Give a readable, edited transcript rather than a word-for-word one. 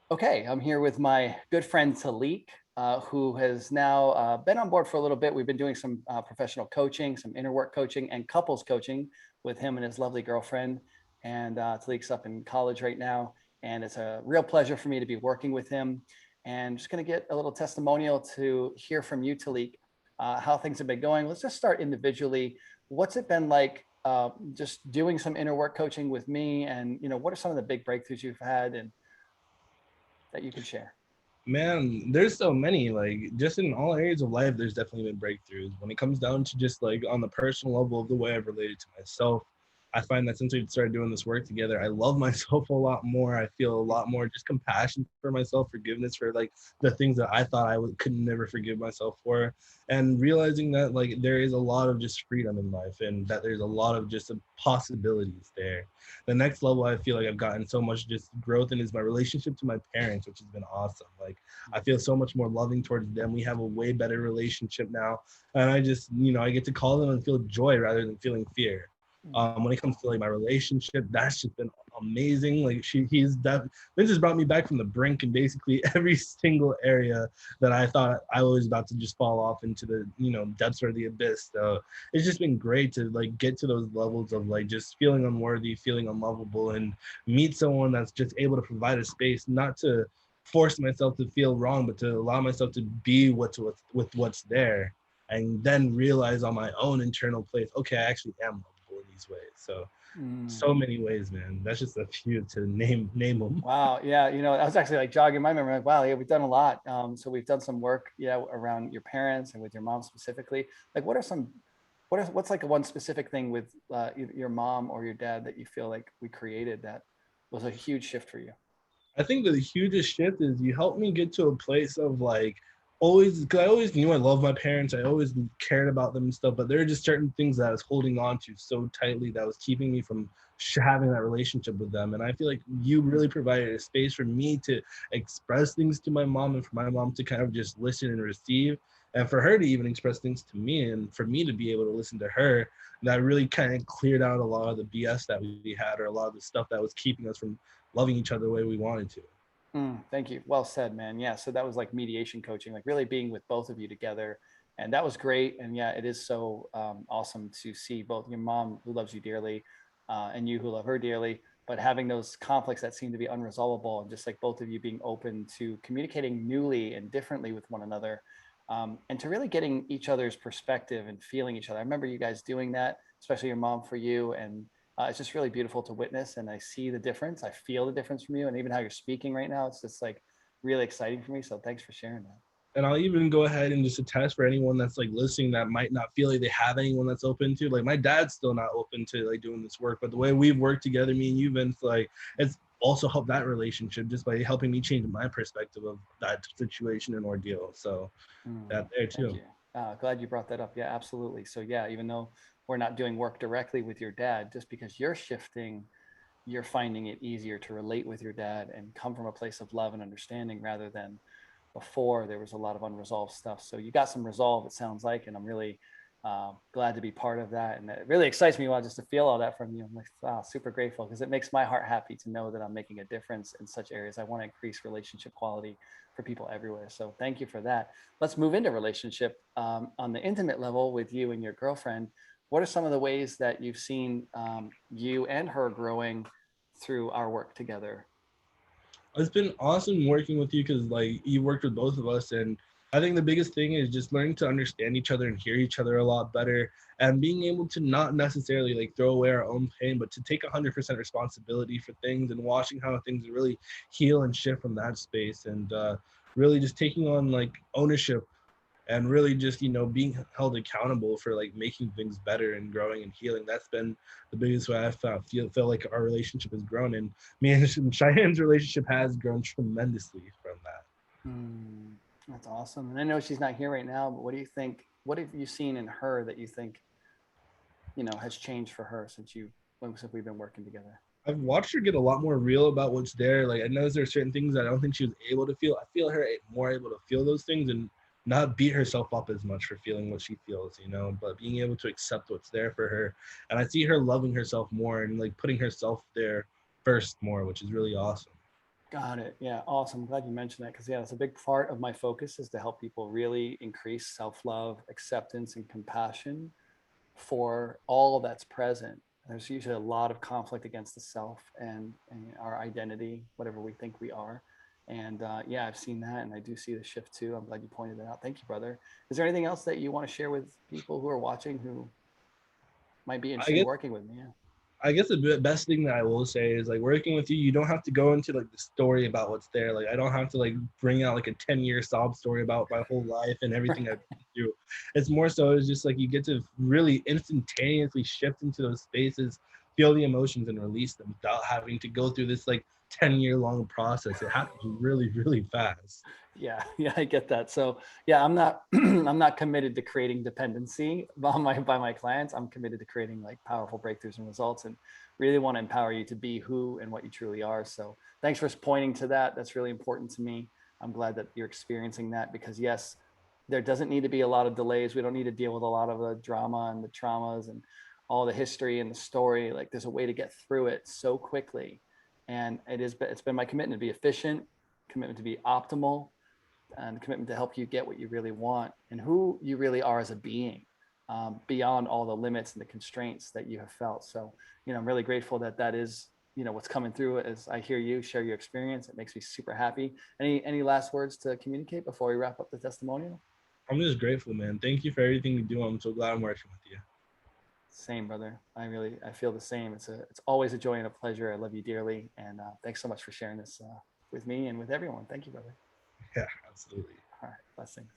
Okay, I'm here with my good friend Talik, who has now been on board for a little bit. We've been doing some professional coaching, some inner work coaching, and couples coaching with him and his lovely girlfriend. And Talik's up in college right now, and it's a real pleasure for me to be working with him. And just going to get a little testimonial to hear from you, Talik, how things have been going. Let's just start individually. What's it been like just doing some inner work coaching with me? And what are some of the big breakthroughs you've had and that you can share? Man, there's so many, like just in all areas of life, there's definitely been breakthroughs. When it comes down to just like on the personal level of the way I've related to myself, I find that since we started doing this work together, I love myself a lot more. I feel a lot more just compassion for myself, forgiveness for like the things that I thought could never forgive myself for, and realizing that like there is a lot of just freedom in life and that there's a lot of just possibilities there. The next level I feel like I've gotten so much just growth in is my relationship to my parents, which has been awesome. Like I feel so much more loving towards them. We have a way better relationship now. And I just, I get to call them and feel joy rather than feeling fear. When it comes to like my relationship, that's just been amazing. Like Vince has brought me back from the brink in basically every single area that I thought I was about to just fall off into the, depths or the abyss. So it's just been great to like get to those levels of like just feeling unworthy, feeling unlovable, and meet someone that's just able to provide a space, not to force myself to feel wrong, but to allow myself to be with what's there, and then realize on my own internal place, okay, I actually am lovable in these ways. So Mm. so many ways, man. That's just a few to name them. Wow. Yeah. I was actually like jogging my memory. Like, wow. Yeah, we've done a lot. So we've done some work, yeah, around your parents and with your mom specifically. Like, what's like one specific thing with your mom or your dad that you feel like we created that was a huge shift for you? I think the hugest shift is you helped me get to a place of like always, because I always knew I loved my parents, I always cared about them and stuff, but there are just certain things that I was holding on to so tightly that was keeping me from having that relationship with them. And I feel like you really provided a space for me to express things to my mom and for my mom to kind of just listen and receive. And for her to even express things to me and for me to be able to listen to her, that really kind of cleared out a lot of the BS that we had or a lot of the stuff that was keeping us from loving each other the way we wanted to. Thank you. Well said, man. Yeah. So that was like mediation coaching, like really being with both of you together. And that was great. And yeah, it is so awesome to see both your mom, who loves you dearly, and you, who love her dearly, but having those conflicts that seem to be unresolvable, and just like both of you being open to communicating newly and differently with one another, and to really getting each other's perspective and feeling each other. I remember you guys doing that, especially your mom for you. And it's just really beautiful to witness, and I see the difference. I feel the difference from you, and even how you're speaking right now. It's just like really exciting for me. So thanks for sharing that. And I'll even go ahead and just attest for anyone that's like listening that might not feel like they have anyone that's open to. Like my dad's still not open to like doing this work, but the way we've worked together, me and you, Vince, like it's also helped that relationship just by helping me change my perspective of that situation and ordeal. So that there Thank too. you. Glad you brought that up. Yeah, absolutely. So yeah, even though we're not doing work directly with your dad, just because you're shifting, you're finding it easier to relate with your dad and come from a place of love and understanding, rather than before there was a lot of unresolved stuff. So you got some resolve, it sounds like, and I'm really glad to be part of that. And it really excites me, well, just to feel all that from you. I'm like, wow, super grateful, because it makes my heart happy to know that I'm making a difference in such areas. I want to increase relationship quality for people everywhere. So thank you for that. Let's move into relationship on the intimate level with you and your girlfriend. What are some of the ways that you've seen you and her growing through our work together? It's been awesome working with you because like you worked with both of us, and I think the biggest thing is just learning to understand each other and hear each other a lot better, and being able to not necessarily like throw away our own pain, but to take 100% responsibility for things and watching how things really heal and shift from that space, and really just taking on like ownership and really just being held accountable for like making things better and growing and healing. That's been the biggest way I feel like our relationship has grown, and me and Cheyenne's relationship has grown tremendously from that. Hmm, that's awesome. And I know she's not here right now, but what do you think? What have you seen in her that you think, has changed for her since we've been working together? I've watched her get a lot more real about what's there. Like I know there's certain things I don't think she was able to feel. I feel her more able to feel those things and not beat herself up as much for feeling what she feels, but being able to accept what's there for her. And I see her loving herself more and like putting herself there first more, which is really awesome. Got it. Yeah, awesome. I'm glad you mentioned that because, yeah, it's a big part of my focus is to help people really increase self-love, acceptance, and compassion for all that's present. There's usually a lot of conflict against the self and our identity, whatever we think we are. And yeah, I've seen that and I do see the shift too. I'm glad you pointed that out. Thank you, brother. Is there anything else that you want to share with people who are watching who might be I interested in guess working with me? Yeah. I guess the best thing that I will say is like working with you, you don't have to go into like the story about what's there. Like I don't have to like bring out like a 10-year sob story about my whole life and everything I've been through. It's more so it's just like you get to really instantaneously shift into those spaces, feel the emotions and release them without having to go through this like 10-year long process. It happens really, really fast. Yeah, yeah, I get that. So yeah, I'm not I'm not committed to creating dependency by my clients. I'm committed to creating like powerful breakthroughs and results and really want to empower you to be who and what you truly are. So thanks for pointing to that. That's really important to me. I'm glad that you're experiencing that because yes, there doesn't need to be a lot of delays. We don't need to deal with a lot of the drama and the traumas and all the history and the story. Like there's a way to get through it so quickly. And it's been my commitment to be efficient, commitment to be optimal, and the commitment to help you get what you really want and who you really are as a being, beyond all the limits and the constraints that you have felt. So, I'm really grateful that that is, what's coming through as I hear you share your experience. It makes me super happy. Any last words to communicate before we wrap up the testimonial? I'm just grateful, man. Thank you for everything you do. I'm so glad I'm working with you. Same, brother. I feel the same. It's always a joy and a pleasure. I love you dearly. And thanks so much for sharing this with me and with everyone. Thank you, brother. Yeah, absolutely. All right. Blessings.